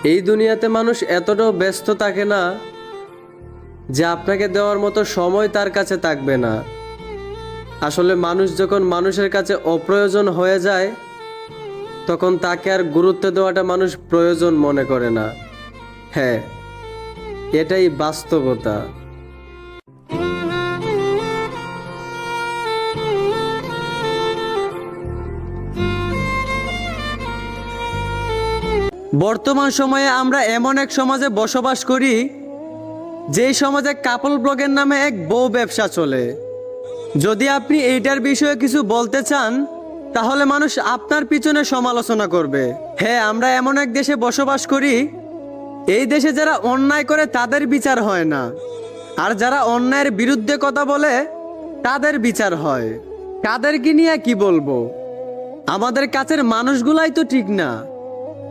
এই দুনিয়াতে মানুষ এতটাও ব্যস্ত থাকে না যে আপনাকে দেওয়ার মতো সময় তার কাছে থাকবে না। আসলে মানুষ যখন মানুষের কাছে অপ্রয়োজন হয়ে যায় তখন তাকে আর গুরুত্ব দেওয়াটা মানুষ প্রয়োজন মনে করে না। হ্যাঁ, এটাই বাস্তবতা। বর্তমান সময়ে আমরা এমন এক সমাজে বসবাস করি যেই সমাজে কাপল ব্লগের নামে এক বউ ব্যবসা চলে। যদি আপনি এইটার বিষয়ে কিছু বলতে চান তাহলে মানুষ আপনার পিছনে সমালোচনা করবে। হ্যাঁ, আমরা এমন এক দেশে বসবাস করি, এই দেশে যারা অন্যায় করে তাদের বিচার হয় না, আর যারা অন্যায়ের বিরুদ্ধে কথা বলে তাদের বিচার হয়। তাদেরকে নিয়ে কি বলবো? আমাদের কাছের মানুষগুলাই তো ঠিক না।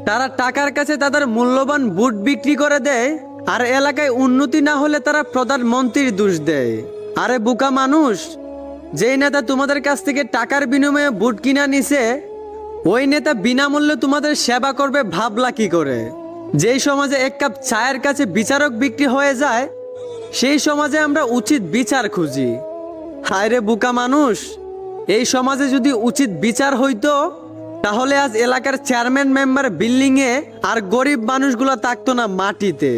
তারা টাকার কাছে তাদের মূল্যবান বুট বিক্রি করে দেয়, আর এলাকায় উন্নতি না হলে তারা প্রধানমন্ত্রীর দোষ দেয়। আরে বোকা মানুষ, যেই নেতা তোমাদের কাছ থেকে টাকার বিনিময়ে বুট কিনা নিছে ওই নেতা বিনামূল্যে তোমাদের সেবা করবে ভাবলা কি করে? যেই সমাজে এক কাপ চায়ের কাছে বিচারক বিক্রি হয়ে যায় সেই সমাজে আমরা উচিত বিচার খুঁজি। হায় রে বোকা মানুষ, এই সমাজে যদি উচিত বিচার হইতো তাহলে আজ এলাকার চেয়ারম্যান মেম্বার বিল্ডিং এ আর গরিব মানুষগুলো থাকতো না মাটিতে।